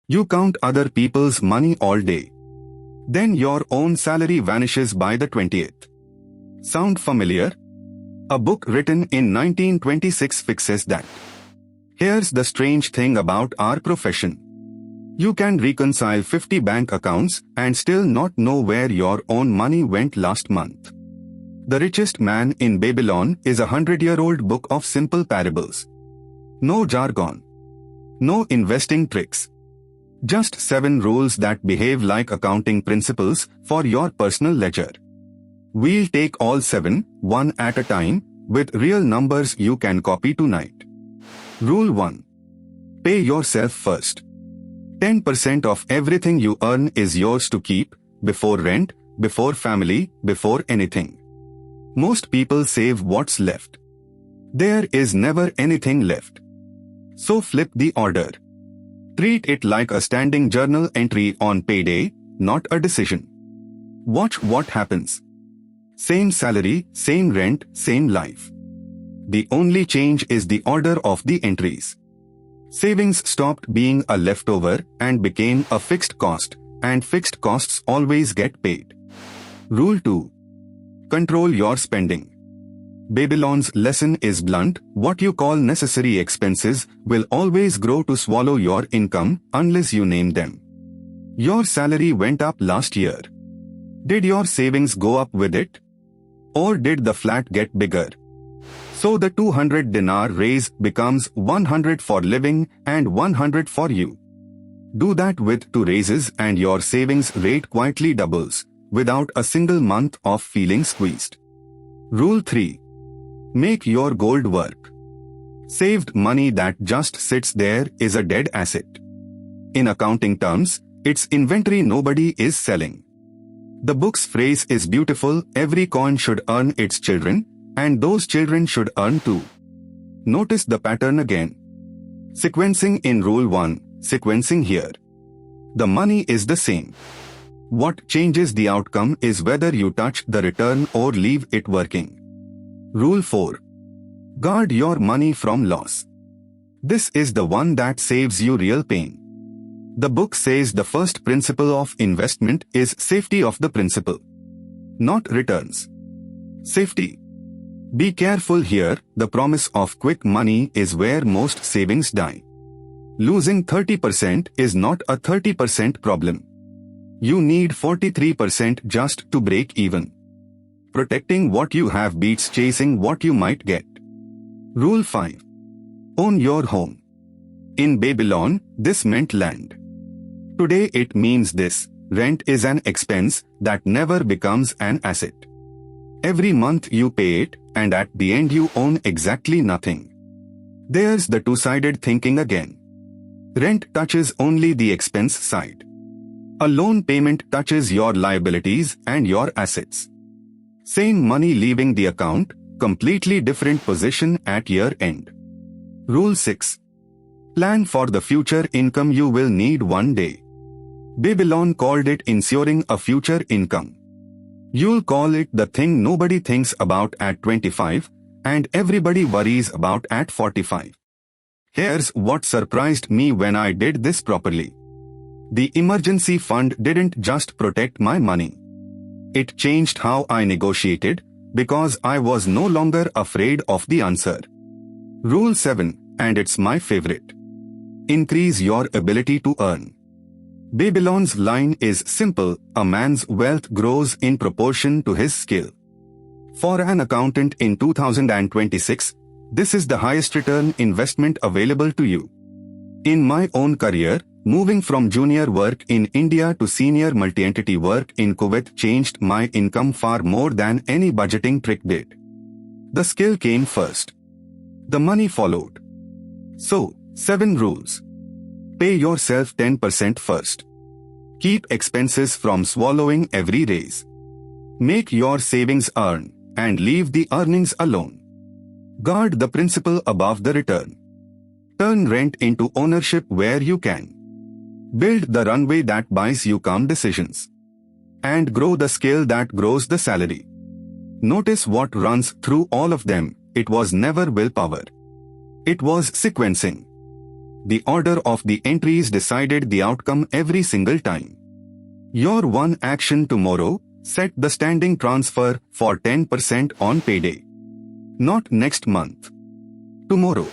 You count other people's money all day. Then your own salary vanishes by the 20th. Sound familiar? A book written in 1926 fixes that. Here's the strange thing about our profession. You can reconcile 50 bank accounts and still not know where your own money went last month. The Richest Man in Babylon is a 100-year-old book of simple parables. No jargon. No investing tricks. Just 7 rules that behave like accounting principles for your personal ledger. We'll take all 7, one at a time, with real numbers you can copy tonight. Rule 1. Pay yourself first. 10% of everything you earn is yours to keep, before rent, before family, before anything. Most people save what's left. There is never anything left. So flip the order. Treat it like a standing journal entry on payday, not a decision. Watch what happens. Same salary, same rent, same life. The only change is the order of the entries. Savings stopped being a leftover and became a fixed cost, and fixed costs always get paid. Rule 2. Control your spending. Babylon's lesson is blunt: what you call necessary expenses will always grow to swallow your income unless you name them. Your salary went up last year. Did your savings go up with it? Or did the flat get bigger? So the 200 dinar raise becomes 100 for living and 100 for you. Do that with 2 raises and your savings rate quietly doubles, without a single month of feeling squeezed. Rule 3. Make your gold work. Saved money that just sits there is a dead asset. In accounting terms, it's inventory nobody is selling. The book's phrase is beautiful: every coin should earn its children, and those children should earn too. Notice the pattern again. Sequencing in Rule 1, sequencing here. The money is the same. What changes the outcome is whether you touch the return or leave it working. Rule 4. Guard your money from loss. This is the one that saves you real pain. The book says the first principle of investment is safety of the principal, not returns. Safety. Be careful here, the promise of quick money is where most savings die. Losing 30% is not a 30% problem. You need 43% just to break even. Protecting what you have beats chasing what you might get. Rule 5. Own your home. In Babylon, this meant land. Today it means this: rent is an expense that never becomes an asset. Every month you pay it, and at the end you own exactly nothing. There's the two-sided thinking again. Rent touches only the expense side. A loan payment touches your liabilities and your assets. Same money leaving the account, completely different position at year end. Rule 6. Plan for the future income you will need one day. Babylon called it ensuring a future income. You'll call it the thing nobody thinks about at 25, and everybody worries about at 45. Here's what surprised me when I did this properly. The emergency fund didn't just protect my money. It changed how I negotiated, because I was no longer afraid of the answer. Rule 7, and it's my favorite. Increase your ability to earn. Babylon's line is simple: a man's wealth grows in proportion to his skill. For an accountant in 2026, this is the highest return investment available to you. In my own career, moving from junior work in India to senior multi-entity work in Kuwait changed my income far more than any budgeting trick did. The skill came first. The money followed. So, 7 rules. Pay yourself 10% first. Keep expenses from swallowing every raise. Make your savings earn, and leave the earnings alone. Guard the principal above the return. Turn rent into ownership where you can. Build the runway that buys you calm decisions. And grow the skill that grows the salary. Notice what runs through all of them: it was never willpower. It was sequencing. The order of the entries decided the outcome every single time. Your one action tomorrow: set the standing transfer for 10% on payday. Not next month. Tomorrow.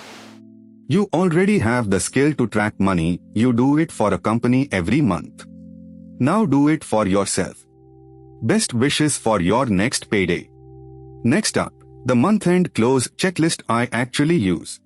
You already have the skill to track money. You do it for a company every month. Now do it for yourself. Best wishes for your next payday. Next up, the month-end close checklist I actually use.